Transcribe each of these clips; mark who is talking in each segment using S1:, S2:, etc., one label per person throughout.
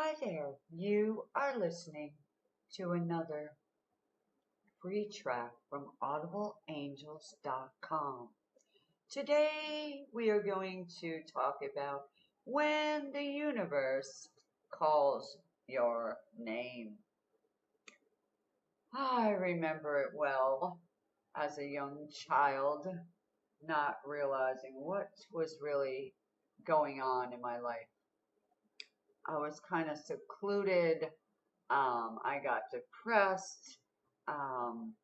S1: Hi there, you are listening to another free track from audibleangels.com. Today we are going to talk about when the universe calls your name. I remember it well as a young child, not realizing what was really going on in my life. I was kind of secluded. I got depressed. Um,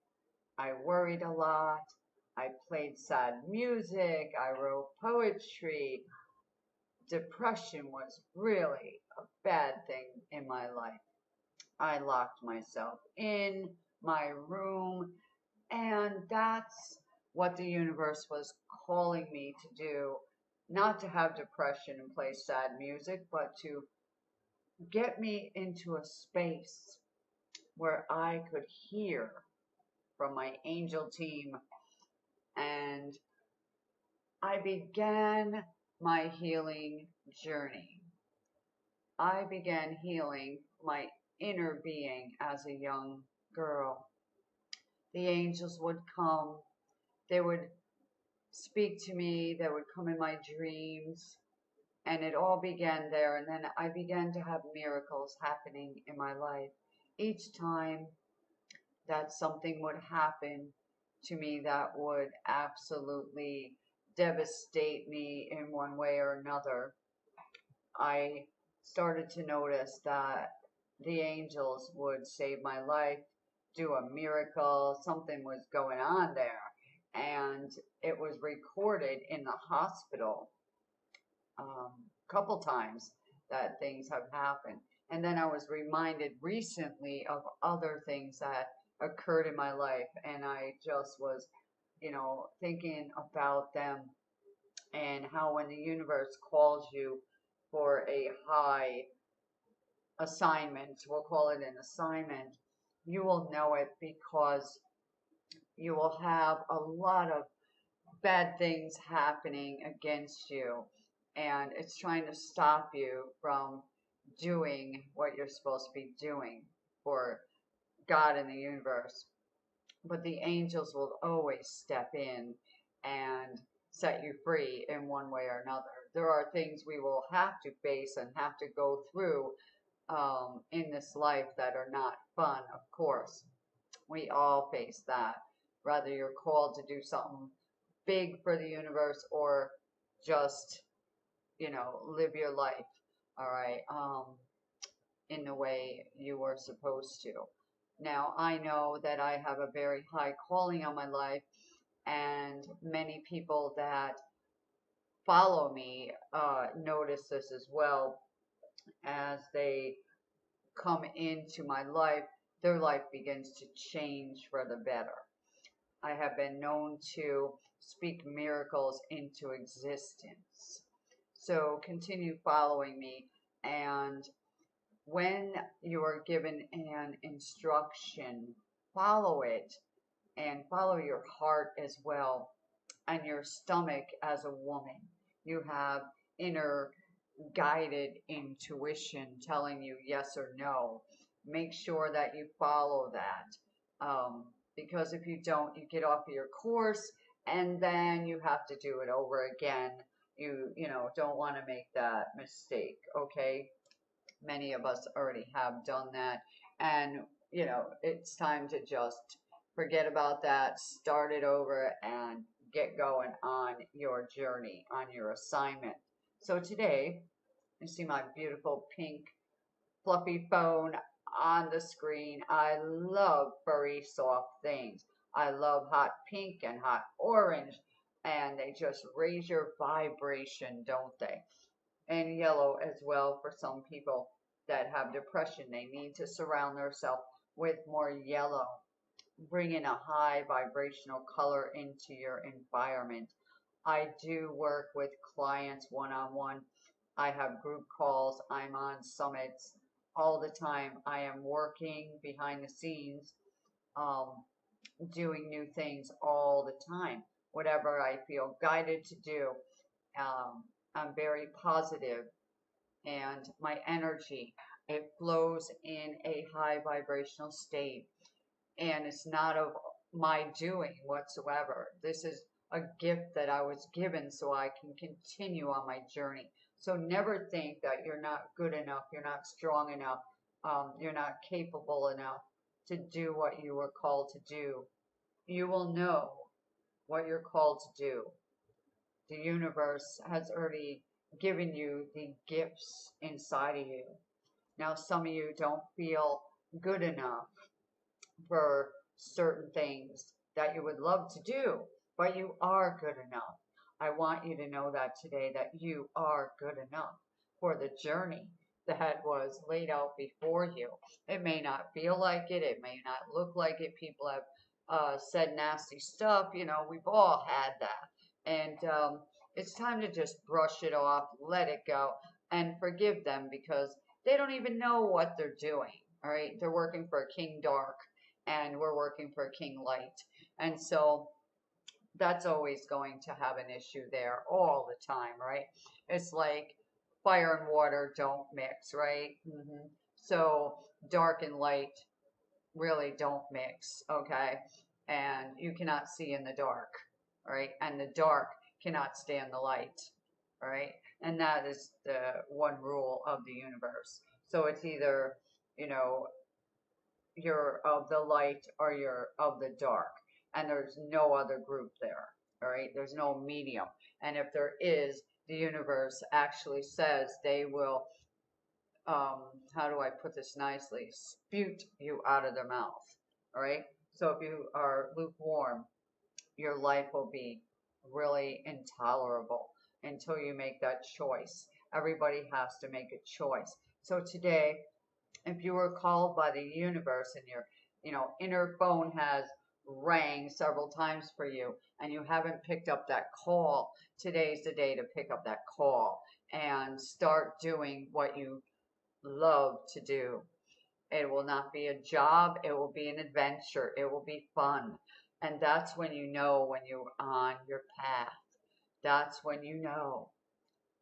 S1: I worried a lot. I played sad music. I wrote poetry. Depression was really a bad thing in my life. I locked myself in my room, and that's what the universe was calling me to do. Not to have depression and play sad music, but to get me into a space where I could hear from my angel team, and I began my healing journey. I began healing my inner being as a young girl. The angels would come, they would speak to me, they would come in my dreams, and it all began there. And then I began to have miracles happening in my life. Each time that something would happen to me that would absolutely devastate me in one way or another, I started to notice that the angels would save my life, do a miracle, something was going on there. And it was recorded in the hospital a couple times that things have happened. And then I was reminded recently of other things that occurred in my life, and I just was, thinking about them, and how when the universe calls you for a high assignment, we'll call it an assignment, you will know it because you will have a lot of bad things happening against you, and it's trying to stop you from doing what you're supposed to be doing for God and the universe. But the angels will always step in and set you free in one way or another. There are things we will have to face and have to go through in this life that are not fun, of course. We all face that, whether you're called to do something big for the universe or just, live your life, all right, in the way you were supposed to. Now, I know that I have a very high calling on my life, and many people that follow me notice this as well. As they come into my life, their life begins to change for the better. I have been known to speak miracles into existence. So continue following me, and when you are given an instruction, follow it, and follow your heart as well, and your stomach as a woman. You have inner guided intuition telling you yes or no. Make sure that you follow that, because if you don't, you get off of your course, and then you have to do it over again. You don't want to make that mistake, okay? Many of us already have done that, and it's time to just forget about that, start it over, and get going on your journey, on your assignment. So today, you see my beautiful pink fluffy phone on the screen. I love furry soft things. I love hot pink and hot orange, and they just raise your vibration, don't they? And yellow as well for some people that have depression. They need to surround themselves with more yellow. Bring in a high vibrational color into your environment. I do work with clients one-on-one. I have group calls. I'm on summits all the time. I am working behind the scenes, um, doing new things all the time. Whatever I feel guided to do. I'm very positive, and my energy It flows in a high vibrational state, and it's not of my doing whatsoever. This is a gift that I was given so I can continue on my journey. So never think that you're not good enough, you're not strong enough, you're not capable enough to do what you were called to do. You will know what you're called to do. The universe has already given you the gifts inside of you. Now, some of you don't feel good enough for certain things that you would love to do, but you are good enough. I want you to know that today, that you are good enough for the journey that was laid out before you. It may not feel like it may not look like it. People have said nasty stuff, we've all had that. And it's time to just brush it off, let it go, and forgive them, because they don't even know what they're doing. All right, they're working for a king dark, and we're working for King Light. And so that's always going to have an issue there all the time, right? It's like fire and water don't mix, right? So dark and light really don't mix, okay? And you cannot see in the dark, right? And the dark cannot stand the light, right? And that is the one rule of the universe. So it's either, you're of the light or you're of the dark, and there's no other group there. All right, there's no medium. And if there is, the universe actually says they will, how do I put this nicely, spute you out of their mouth. All right, so if you are lukewarm, your life will be really intolerable until you make that choice. Everybody has to make a choice. So today, if you were called by the universe and your inner phone has rang several times for you and you haven't picked up that call, today's the day to pick up that call and start doing what you love to do. It will not be a job, it will be an adventure, it will be fun. And that's when you know when you're on your path. That's when you know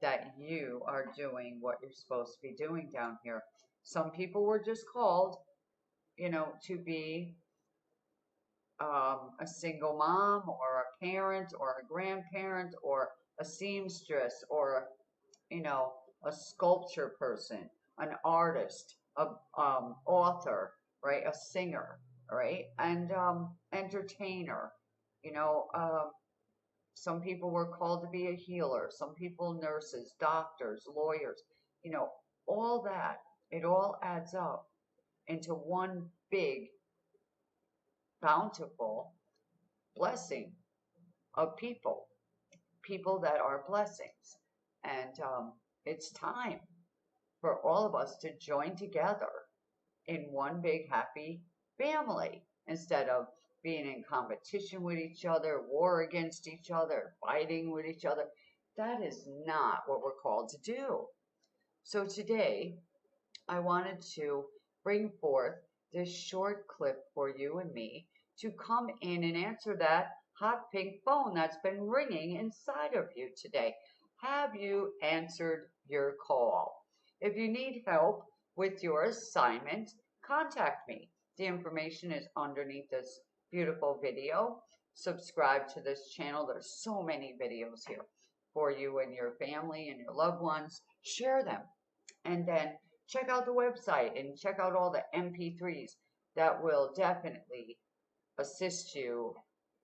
S1: that you are doing what you're supposed to be doing down here. Some people were just called, to be a single mom or a parent or a grandparent or a seamstress or, a sculpture person, an artist, a author, right? A singer, right? And entertainer, some people were called to be a healer, some people nurses, doctors, lawyers, all that. It all adds up into one big, bountiful blessing of people that are blessings. And it's time for all of us to join together in one big happy family instead of being in competition with each other, war against each other, fighting with each other. That is not what we're called to do. So today, I wanted to bring forth this short clip for you and me to come in and answer that hot pink phone that's been ringing inside of you today. Have you answered your call? If you need help with your assignment, contact me. The information is underneath this beautiful video. Subscribe to this channel. There's so many videos here for you and your family and your loved ones. Share them. And then check out the website and check out all the MP3s that will definitely assist you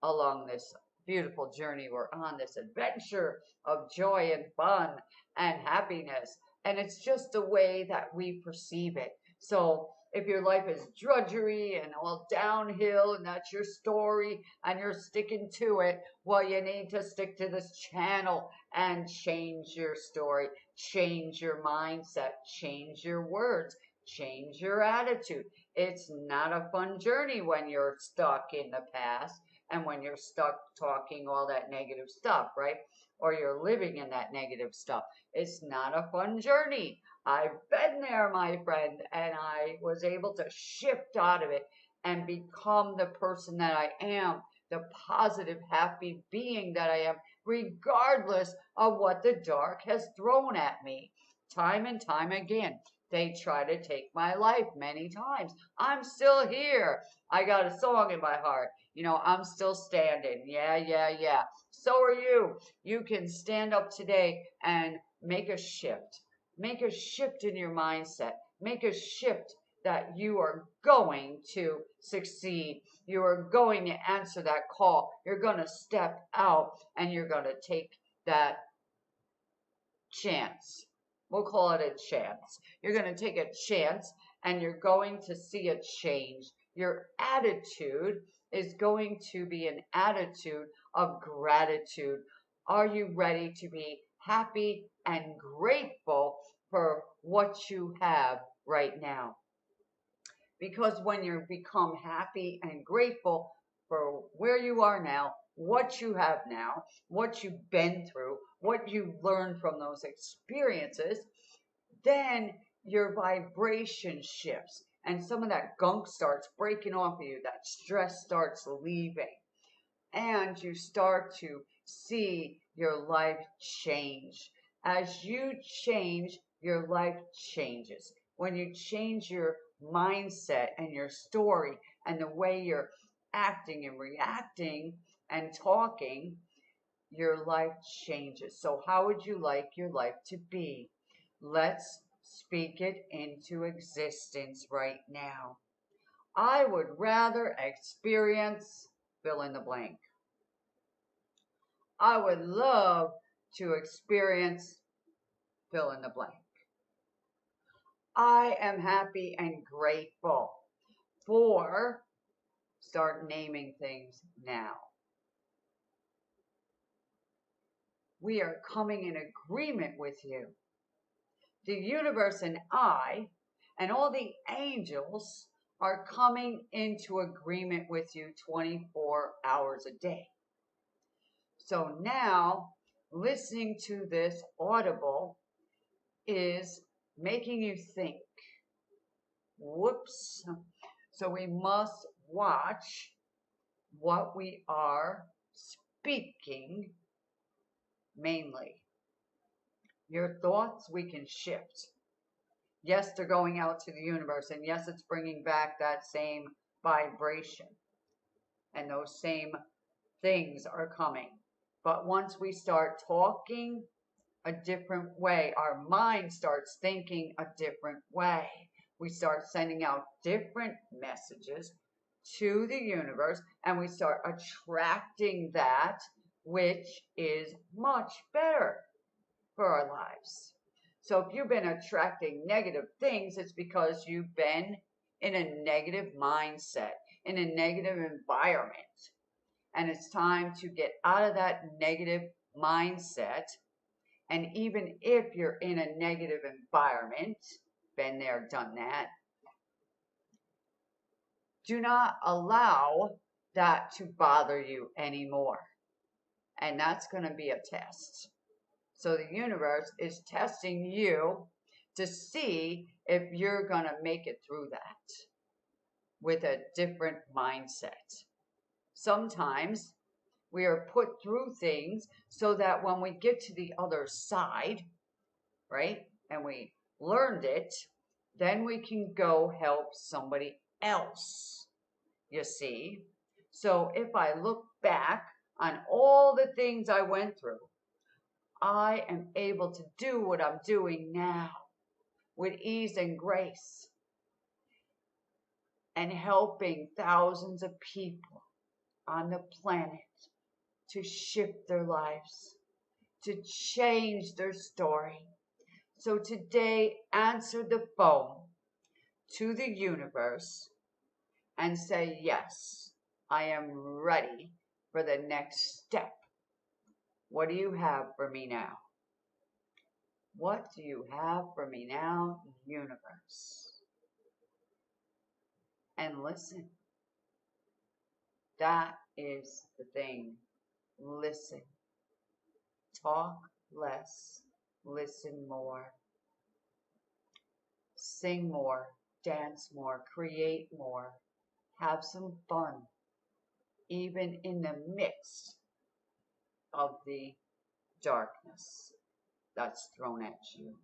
S1: along this beautiful journey. We're on this adventure of joy and fun and happiness. And it's just the way that we perceive it. So if your life is drudgery and all downhill and that's your story and you're sticking to it, well, you need to stick to this channel and change your story, change your mindset, change your words, change your attitude. It's not a fun journey when you're stuck in the past and when you're stuck talking all that negative stuff, right? Or you're living in that negative stuff. It's not a fun journey. I've been there, my friend, and I was able to shift out of it and become the person that I am, the positive, happy being that I am, regardless of what the dark has thrown at me, time and time again. They try to take my life many times. I'm still here. I got a song in my heart. You know, I'm still standing. Yeah, yeah, yeah. So are you. You can stand up today and make a shift. Make a shift in your mindset. Make a shift that you are going to succeed. You are going to answer that call. You're going to step out and you're going to take that chance. We'll call it a chance. You're going to take a chance and you're going to see a change. Your attitude is going to be an attitude of gratitude. Are you ready to be happy and grateful for what you have right now? Because when you become happy and grateful for where you are now, what you have now, what you've been through, what you learned from those experiences, then your vibration shifts and some of that gunk starts breaking off of you, that stress starts leaving, and you start to see your life change. As you change, your life changes. When you change your mindset and your story and the way you're acting and reacting and talking, your life changes. So how would you like your life to be? Let's speak it into existence right now. I would rather experience fill in the blank. I would love to experience fill in the blank. I am happy and grateful for, start naming things now. We are coming in agreement with you. The universe and I and all the angels are coming into agreement with you 24 hours a day. So now, listening to this audible is making you think. Whoops. So we must watch what we are speaking mainly. Your thoughts we can shift. Yes, they're going out to the universe, and yes, it's bringing back that same vibration, and those same things are coming. But once we start talking a different way, our mind starts thinking a different way. We start sending out different messages to the universe, and we start attracting that which is much better for our lives. So if you've been attracting negative things, it's because you've been in a negative mindset, in a negative environment. And it's time to get out of that negative mindset. And even if you're in a negative environment, been there, done that, do not allow that to bother you anymore. And that's going to be a test. So the universe is testing you to see if you're going to make it through that with a different mindset. Sometimes we are put through things so that when we get to the other side, right, and we learned it, then we can go help somebody else, you see. So if I look back on all the things I went through, I am able to do what I'm doing now with ease and grace and helping thousands of people on the planet to shift their lives, to change their story. So today, answer the phone to the universe and say, yes, I am ready for the next step. What do you have for me now? What do you have for me now, universe? And listen. That is the thing. Listen. Talk less. Listen more. Sing more. Dance more. Create more. Have some fun. Even in the midst of the darkness that's thrown at you.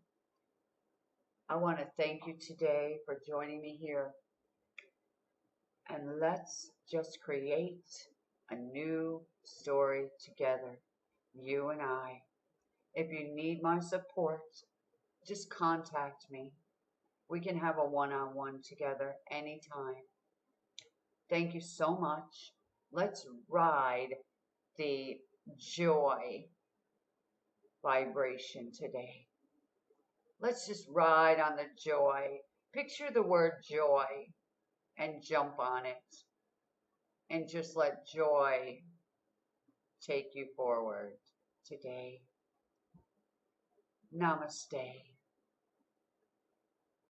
S1: I want to thank you today for joining me here. And let's just create a new story together, you and I. If you need my support, just contact me. We can have a one-on-one together anytime. Thank you so much. Let's ride the joy vibration today. Let's just ride on the joy. Picture the word joy and jump on it. And just let joy take you forward today. Namaste.